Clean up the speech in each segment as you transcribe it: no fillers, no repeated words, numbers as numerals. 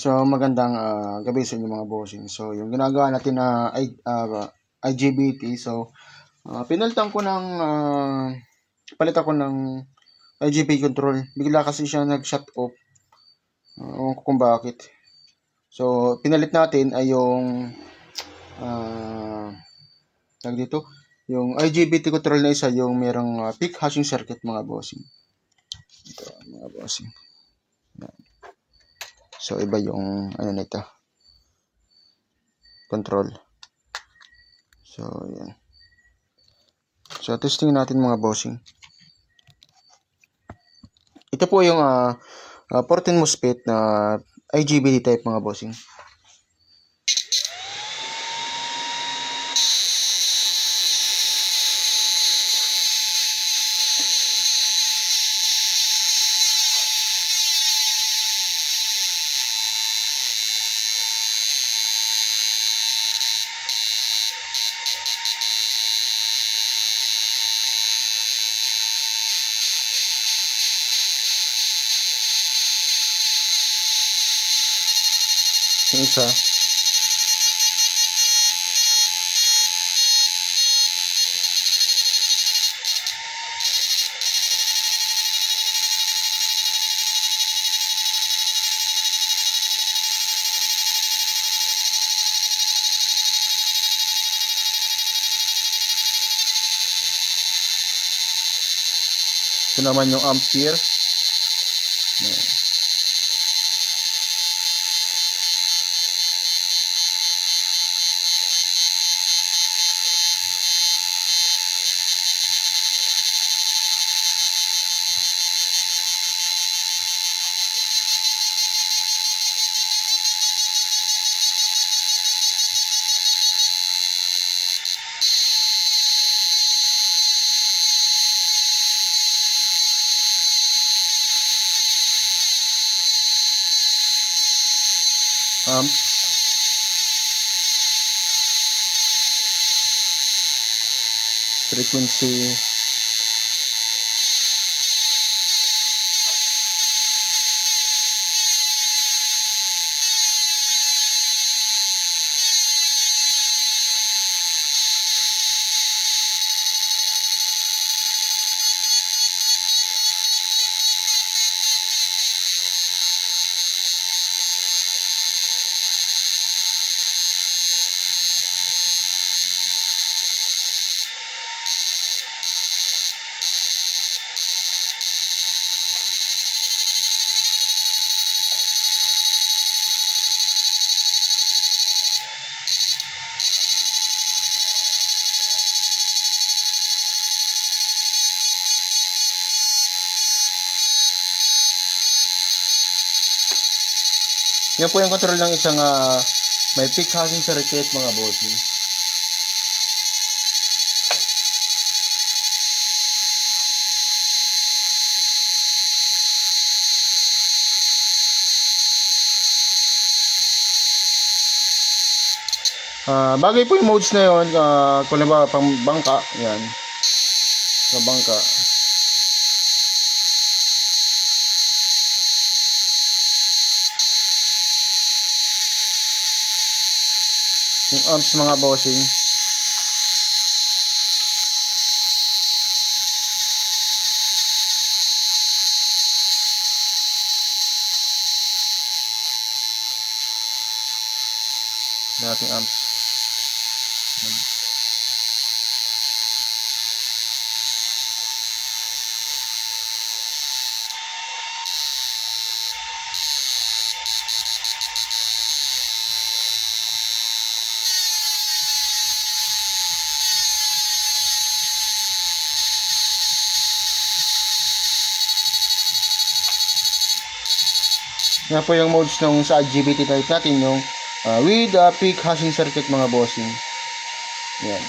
So, magandang gabi sa inyo mga bossing. So, yung ginagawa natin na IGBT. So, pinalitan ko ng palit ako ng IGBT control. Bigla kasi siya nag-shut off. Ewan ko kung bakit. So, pinalit natin ay yung tag dito, yung IGBT control na isa, yung merong peak hashing circuit mga bossing. Ito, mga bossing. So, iba yung ano nito. Control. So, yan. So, testing natin mga bossing. Ito po yung 14 MOSFET na IGBT type mga bossing. Yung isa. Ito naman yung ampere. Frequency. Yan po yung control ng isang may peak hashing circuit mga bossing. Bagay po yung modes na yun, kung ba pang bangka, yan. Sa bangka. Yung amps mga bossing. Nating amps. Yan po yung modes nung sa IGBT type natin, yung with peak hashing circuit mga bossing. Yan.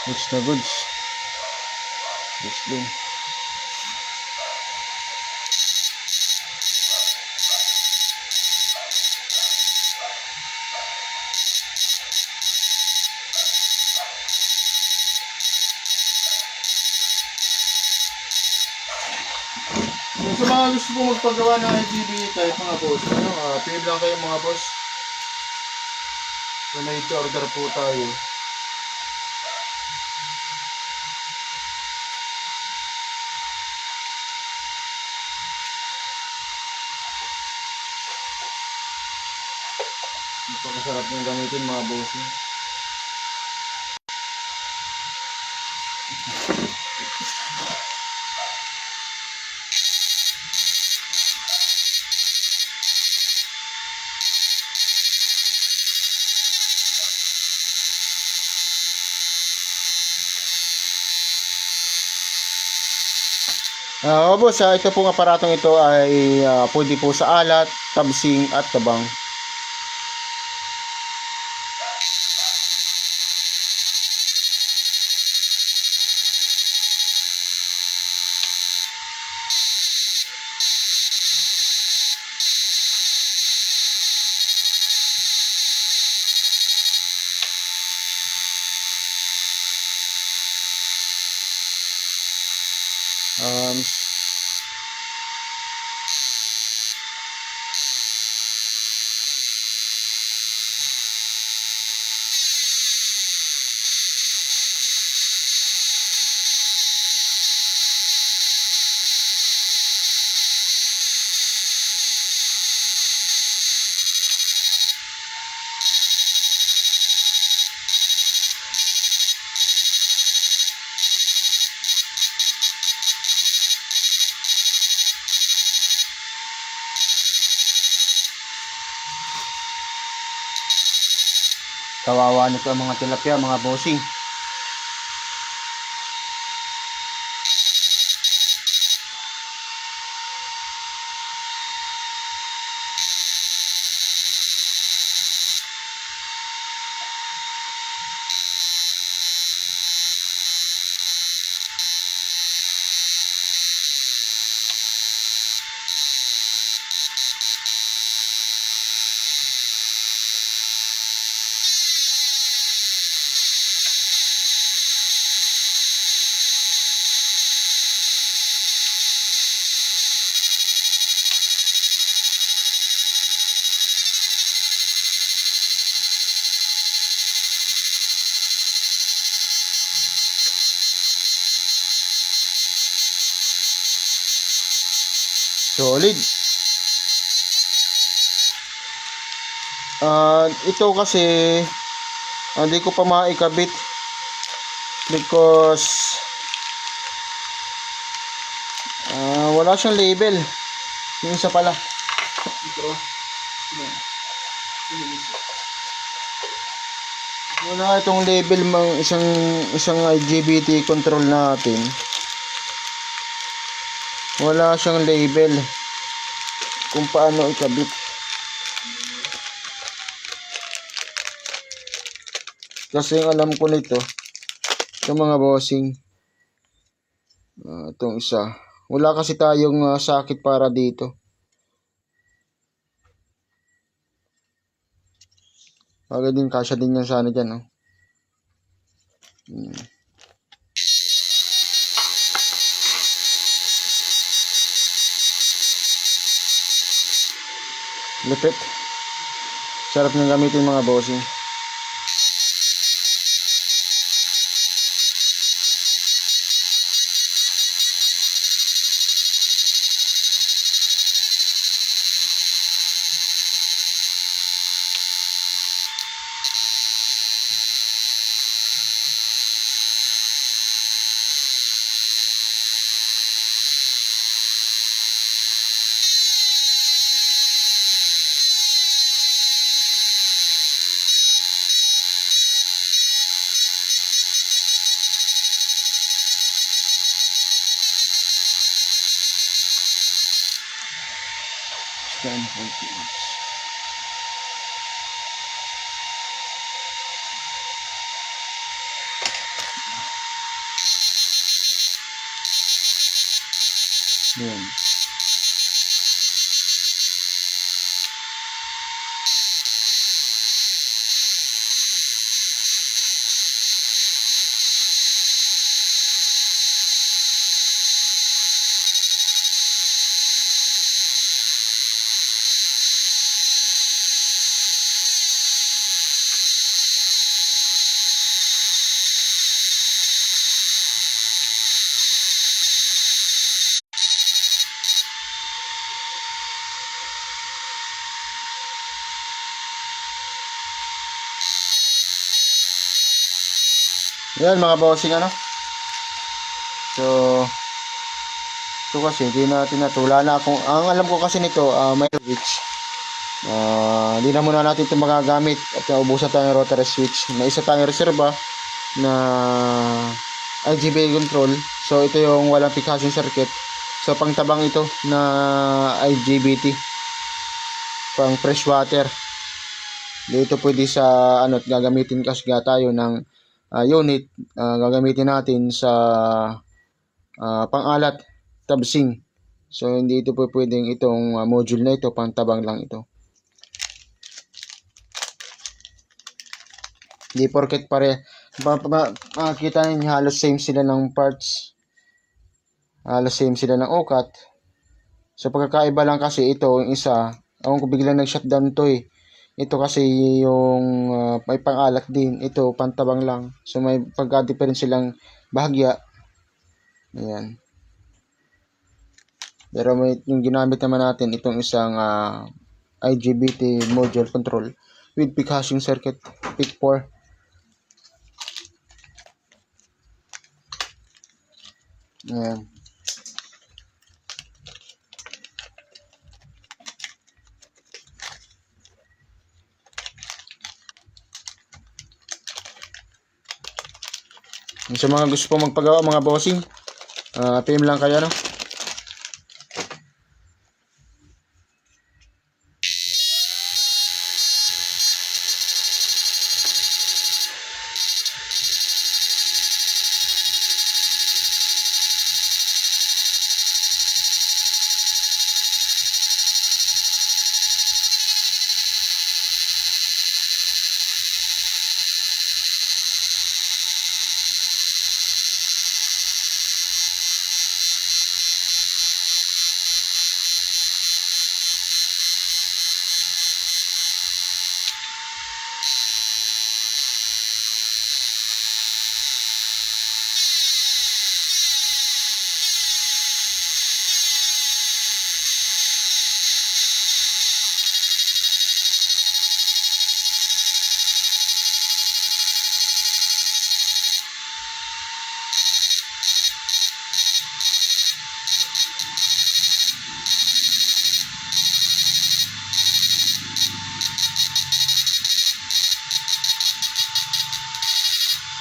Goods na goods. Goods din. Sa mga gusto po magpagawa ng IGB type mga boss, PM lang kayo mga boss. So may order po tayo. Napakasarap ng gamitin mga boss. Boss, ito pong aparatong ito ay pwede po sa alat, tabsing at tabang. Kawawa nito ang mga tilapia mga bossing. Solid. Ito kasi hindi ko pa maikabit because wala siyang label. Yung isa pala. Wala itong label mang isang IGBT control natin. Wala siyang label kung paano ikabit. Kasi ang alam ko nito, itong mga bossing, itong isa, wala kasi tayong socket para dito. Bagay din, kasya din yan sana dyan. Lupit. Sarap nang gamitin mga bossing. Ayan. Yan mga bossing ano. So, ito kasi hindi natin natula na kung ang alam ko kasi nito may switch. Hindi na muna natin ito magagamit at naubusan tayo ng rotary switch. May isa tayong reserva na IGBT control. So, ito yung walang pikasing circuit. So, pangtabang ito na IGBT. Pang fresh water. Dito pwede sa ano, gagamitin kasi tayo ng unit. Gagamitin natin sa pang-alat, tabsing. So, hindi ito po pwedeng itong module na ito, pangtabang lang ito. Hindi porket pare makikita niyo halos same sila ng parts. Halos same sila ng ukat. So pagkakaiba lang kasi ito, yung isa, ako ko biglang nag-shutdown to eh. Ito kasi yung may pang-alat din. Ito pantabang lang. So may pagka-different silang bahagya. Ayan. Pero may yung ginamit naman natin itong isang IGBT module control with peak hashing circuit, peak 4. Ayan. Sa mga gusto pong magpagawa mga bossing, PM lang kayo no.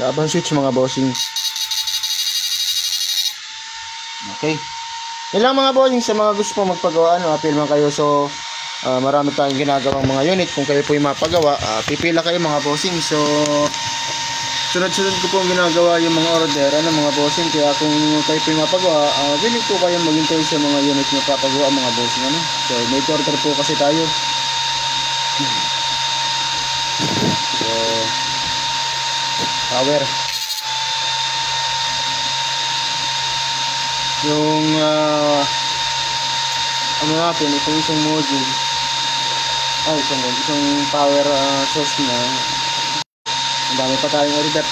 Laban switch mga bossing. Okay. Yan lang mga bossing, sa mga gusto po magpagawa, appeal man kayo. So, marami tayong ginagawang mga unit. Kung kayo po yung mapagawa, pipila kayo mga bossing. So, sunod-sunod ko po ginagawa yung mga order, mga bossing. Kaya kung kayo po yung mapagawa, willing po kayo maghintay sa mga unit na papagawa mga bossing. So, may order po kasi tayo. So, power. Yung ano natin, itong isang module, isang power source na, ang dami pa tayong order.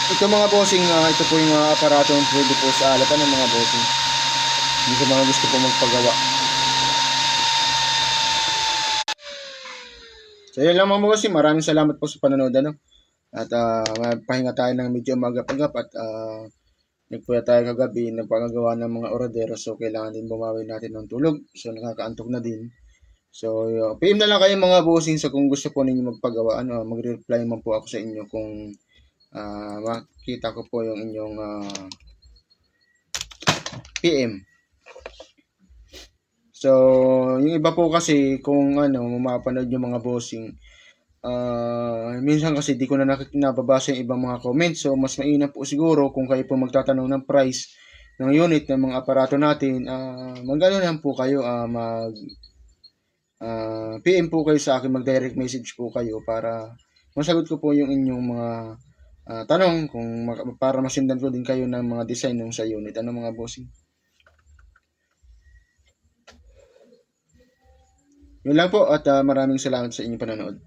Ito mga bossing, ito po yung aparato ng pwede po sa alatan ng mga bossing. Hindi sa mga gusto po magpagawa. So yun lang mga bossing, maraming salamat po sa panonood at pahinga tayo ng medyo magapagap at nagpuya tayo kagabi, nagpagagawa ng mga order, so kailangan din bumawi natin ng tulog, so nakakaantok na din. So PM na lang kayo mga bossing sa kung gusto po ninyo magpagawa, magre-reply man po ako sa inyo kung makita ko po yung inyong PM. So yung iba po kasi kung mapanood yung mga bossing, minsan kasi di ko na nababasa yung ibang mga comments, so mas mainam po siguro kung kayo po magtatanong ng price ng unit ng mga aparato natin, mag-ano lang po kayo, PM po kayo sa akin, mag-direct message po kayo para masagot ko po yung inyong mga tanong para masundan ko din kayo ng mga design nung sa unit. Ano mga bossing? Yun lang po at maraming salamat sa inyong panonood.